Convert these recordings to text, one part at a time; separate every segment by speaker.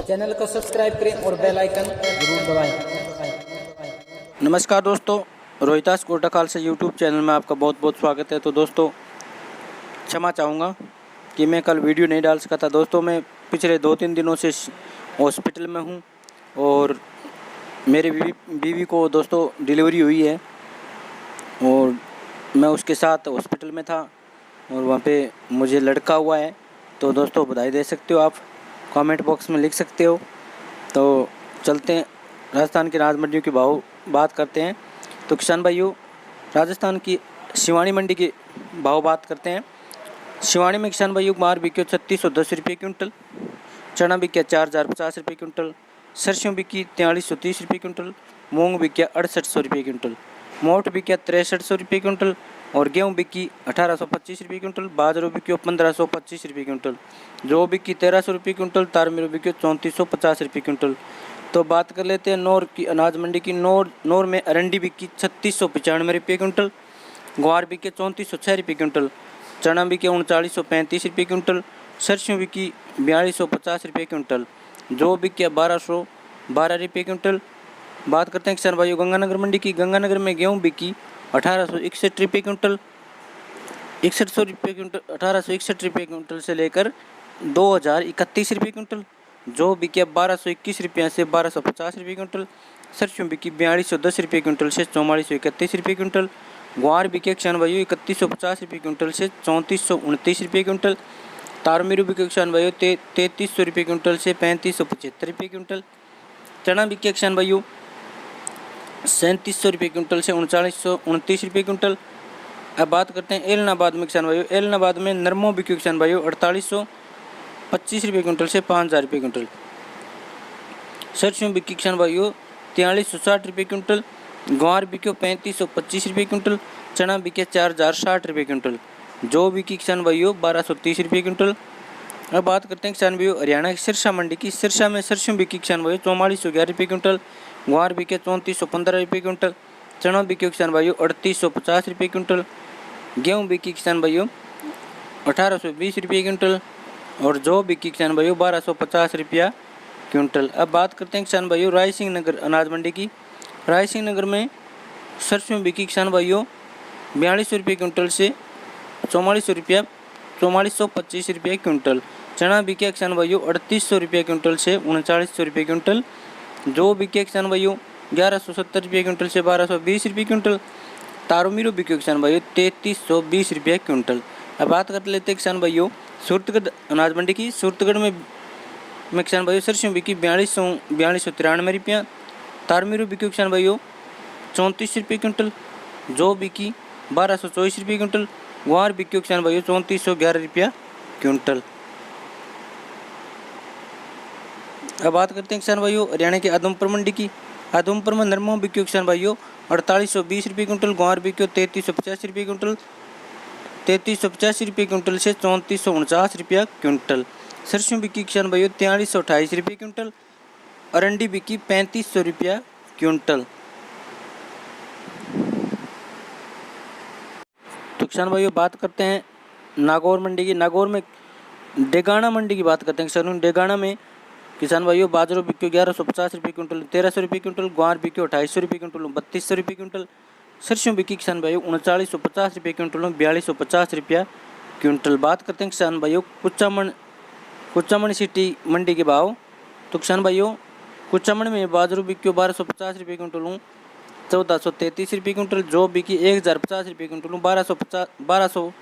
Speaker 1: Channel को subscribe करें और बेल आइकन जरूर दबाएं। नमस्कार दोस्तों, रोहितास कोटाकाल से यूट्यूब चैनल में आपका बहुत बहुत स्वागत है। तो दोस्तों क्षमा चाहूँगा कि मैं कल वीडियो नहीं डाल सका था। दोस्तों मैं पिछले 2-3 दिनों से हॉस्पिटल में हूँ और मेरे बीवी को दोस्तों डिलीवरी हुई है और मैं उसके साथ हॉस्पिटल में था और वहाँ पे मुझे लड़का हुआ है। तो दोस्तों बधाई दे सकते हो, आप कमेंट बॉक्स में लिख सकते हो। तो चलते हैं राजस्थान की अनाज मंडियों की भाव बात करते हैं। तो किसान भाइयों, राजस्थान की शिवानी मंडी के भाव बात करते हैं। शिवानी में किसान भाइयों मार बिकी 3610 रुपये क्विंटल, चना बिकिया 4050 रुपये क्विंटल, सरसों बिकी 4330 रुपये क्विंटल, मूंग बिकिया 6800 रुपये क्विंटल, मोट बिकिया 6300 रुपये क्विंटल और गेहूँ बिकी 1825 रुपये क्विंटल, बाजरो बिकियो 1525 रुपये क्विंटल, जो बिकी 1300 रुपये क्विंटल, तारमीरो बिकियो 3450 रुपये क्विंटल। तो बात कर लेते हैं नौर की अनाज मंडी की। नौर में अरंडी बिकी 3695 रुपये क्विंटल, ग्वार बिके 3406 रुपये क्विंटल, चना बिके 3935 रुपये क्विंटल, सरसों बिकी 4250 रुपये क्विंटल, जो बिकिया 1212 रुपये क्विंटल। बात करते हैं किसान भाइयों गंगानगर मंडी की। गंगानगर में गेहूँ बिकी 1861 रुपये क्विंटल, 6100 रुपये क्विंटल, 1861 रुपये क्विंटल से लेकर 2031 रुपये क्विंटल, जो बिकिया 1221 रुपये से 1250 रुपये क्विंटल, सरसों बिकी 4210 रुपये क्विंटल से 4431 रुपये क्विंटल, ग्वार बिके किसान भाइयों 3150 रुपये क्विंटल से 3429 रुपये क्विंटल, तारमीरू बिके किसान भाइयों 3300 रुपये क्विंटल से 3575 रुपये क्विंटल, चना बिके किसान भाइयों 3700 रुपये क्विंटल से 3929 रुपये क्विंटल। अब बात करते हैं एलनाबाद में किसान भाइयों। एलनाबाद में नरमो बिक्यो किसान भाइयों 4825 रुपये क्विंटल से 5000 रुपये क्विंटल, सरसों बिक्की किसान भाइयों 4360 रुपये क्विंटल, ग्वार बिक्यो 3525 रुपये क्विंटल, चना बिके 4060 रुपये क्विंटल, जो बिक्की किसान भाइयों 1230 रुपये क्विंटल। अब बात करते हैं किसान भाइयों हरियाणा की सिरसा मंडी की। सिरसा में सरसों बिक्की किसान भाइयों 4411 रुपये क्विंटल, ग्वार बिके 3415 रुपये क्विंटल, चना बिक्यो किसान भाइयों 3850 रुपये क्विंटल, गेहूँ बिकी किसान भाइयों 1820 रुपये क्विंटल और जो बिकी किसान भाइयों 1250 रुपया क्विंटल। अब बात करते हैं किसान भाइयों राय सिंह नगर अनाज मंडी की। राय सिंह नगर में सरसों बिकी किसान भाइयों 4200 रुपये क्विंटल से 4425 रुपये क्विंटल, चना बिके किसान भाइयों 3800 रुपये क्विंटल से 3900 रुपये क्विंटल, जो बिके किसान भाइयों 1170 रुपये क्विंटल से 1220 रुपये क्विंटल, तारोमीरो बिक्यो किसान भाइयों 3320 रुपये क्विंटल। अब बात कर लेते हैं किसान भाइयों सूरतगढ़ अनाज मंडी की। सूरतगढ़ में किसान भाइयों सरसों बिकी 4293 रुपया, तारमीरो बिक्यो किसान भाइयों 34 रुपये क्विंटल, जो बिकी 1224 रुपये क्विंटल, ग्वार बिक्यो किसान भाइयों 3411 रुपया क्विंटल। अब बात करते हैं किसान भाइयों हरियाणा के आदमपुर मंडी की। आदमपुर में नरमो बिक्यो किसान भाइयों 4820 रुपये क्विंटल, ग्वार बिक्यो 3385 रुपये क्विंटल, 3385 रुपये क्विंटल से 3449 रुपया क्विंटल, सरसों बिक्की किसान भाइयों 4328 रुपये क्विंटल, अरंडी बिक्की 3500 रुपया क्विंटल। तो किसान भाइयों बात करते हैं नागौर मंडी की। नागौर में डेगाना मंडी की बात करते हैं किसान। डेगाना में किसान भाइयों बाजरो बिक्यो 1150 रुपये क्विंटल, 1300 रुपये क्विंटल, ग्वार बिक्यो 2800 रुपये क्विंटल, 3200 रुपये क्विंटल, सरसों बिक्की किसान भाइयों 3950 रुपये क्विंटल, 4250 रुपया क्विंटल। बात करते हैं किसान भाइयों कुचामन सिटी मंडी के भाव। तो किसान भाइयों कुचामन में बाजरो बिक्यो 1250 रुपये क्विंटल, 1433 रुपये क्विंटल, जो बिकी 1050 रुपये क्विंटल, 1200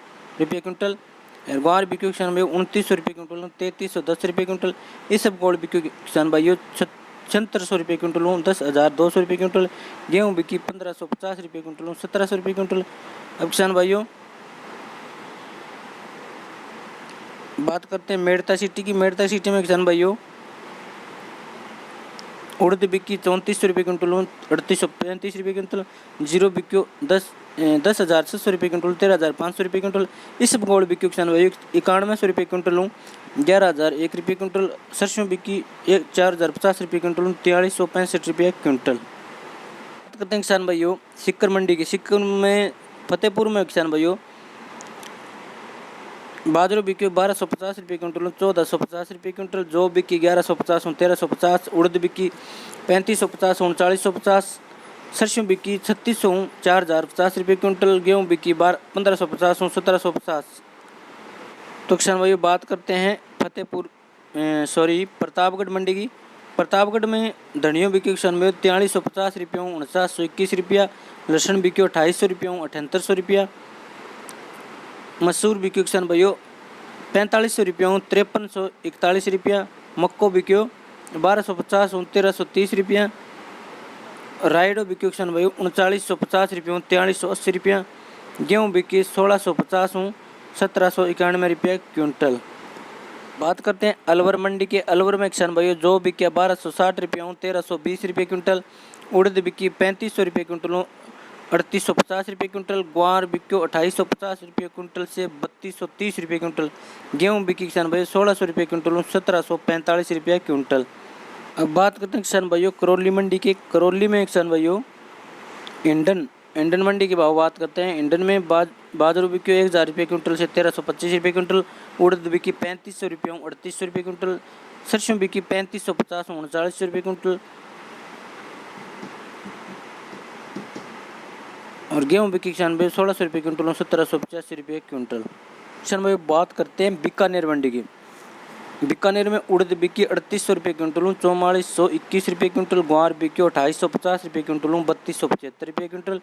Speaker 1: रुपये क्विंटल, ग्वार बिक्यो किसान भाइयों 2900 रुपये क्विंटल, 3310 रुपये क्विंटल, इस सब गोल्ड बिक्यो किसान भाइयों 7600 रुपये क्विंटल, 10200 रुपये क्विंटल, गेहूँ बिकी 1550 रुपये क्विंटल, 1700 रुपये क्विंटल। अब किसान भाइयों बात करते हैं मेड़ता सिटी की। मेड़ता सिटी में किसान भाइयों उड़द बिक्की 3400 रुपये क्विंटल, 3835 रुपये क्विंटल, जीरो बिक्यो 10,600 रुपये क्विंटल, 13,500 रुपये क्विंटल, इस सब गोल्ड बिक्यो किसान भाइयों 9100 रुपये क्विंटल, 11,001 रुपये क्विंटल, सरसों बिक्की 4050 रुपये क्विंटल, 4365 रुपये क्विंटल। बात करते हैं किसान भाइयों सिक्कर मंडी की। सिक्कर में फतेहपुर में किसान भाइयों बाजरो बिक्यो 1250 रुपये क्विंटल 1450 रुपये क्विंटल। जौ बिकी 1150 1350। उड़द बिकी 3550 3950। सरसों बिकी 3600 4050 रुपये क्विंटल। गेहूँ बिकी 1550 1750। तो किसान भाइयों बात करते हैं प्रतापगढ़ मंडी की। प्रतापगढ़ में धनियों बिक्यो किसान भाइयों 4350 रुपयों 4921 रुपया। लहसुन बिक्यो 2800 रुपयों 7800 रुपया। मसूर बिक्यो किसान भाइयों 4500 रुपयों 5341 रुपया। मक्को बिक्यो 1250 1330 रुपया। रायडो बिक्यो किसान भाइयों 3950 रुपयों 4380 रुपया। गेहूँ बिकी 1650 1791 रुपया क्विंटल। बात करते हैं अलवर मंडी के। अलवर में किसान भाइयों जौ बिक्या 1260 रुपयों 1320 रुपये क्विंटल। उड़द बिकी 3500 रुपये क्विंटल 3850 रुपये क्विंटल। ग्वार बिक्यो 2850 रुपये क्विंटल से 3230 रुपये क्विंटल। गेहूँ बिकी किसान भाइयों 1600 रुपये क्विंटल 1745 रुपये क्विंटल। अब बात करते हैं किसान भाइयों करौली मंडी के। करौली में किसान भाइयों इंडन मंडी के भाव बात करते हैं। इंडन में बाजरो बिक्यो 1000 रुपये क्विंटल से 1325 रुपये क्विंटल। उड़द बिकी 3500 रुपयों 3800 रुपये क्विंटल। सरसों बिकी 3550 3900 रुपये क्विंटल। और गेहूँ बिकी किसान भाई 1600 रुपये क्विंटल 1785 रुपये क्विंटल। किसान भाई बात करते हैं बीकानेर मंडी की। बीकानेर में उड़द बिकी 3800 रुपये क्विंटल 4421 रुपये क्विंटल। ग्वार बिक्यो 2850 रुपये क्विंटल 3275 रुपये क्विंटल।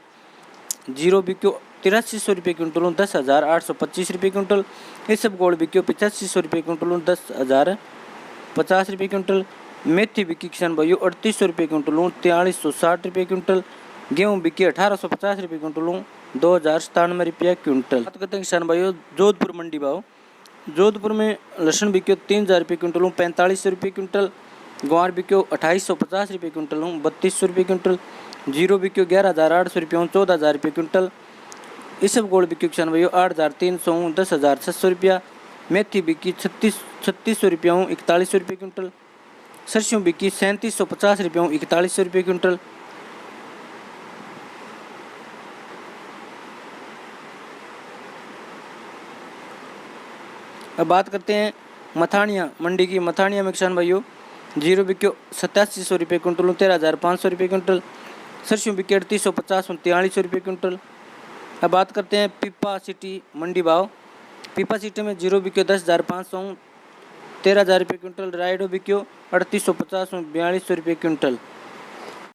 Speaker 1: जीरो बिक्यो 8300 रुपये क्विंटल 10,825 रुपये क्विंटल। इसबगोल बिक्यो 8500 रुपये क्विंटल 10,050 रुपये क्विंटल। मेथी बिकी किसान भाइयों 3800 रुपये क्विंटल 4360 रुपये क्विंटल। गेहूँ बिकी 1850 रुपये क्विंटल 2097 रुपया क्विंटल। बात करते हैं किसान भाइयों जोधपुर मंडी भाव। जोधपुर में लहसुन बिक्यो 3000 रुपये क्विंटल 4500 रुपये क्विंटल। ग्वार बिक्यो 2850 रुपये क्विंटल 3200 रुपये क्विंटल। जीरो बिक्यो 11800 रुपये 14000 रुपये क्विंटल। इसबगोल बिक्यो किसान भाइयों 8300 10700 रुपया। मेथी बिकी 3600 रुपये 4100 रुपये क्विंटल। सरसों बिकी 3750 रुपये 4100 रुपये क्विंटल। अब बात करते हैं मथानिया मंडी की। मथानिया में किसान भाइयों जीरो बिक्यो 8700 रुपये क्विंटल 13500 रुपये क्विंटल। सरसों बिकी 3850 4300 रुपये क्विंटल। अब बात करते हैं पीपा सिटी मंडी भाव। पीपा सिटी में जीरो बिक्यो 10,500 13,000 रुपये क्विंटल। रायडो बिक्यो 3850 4200 रुपये क्विंटल।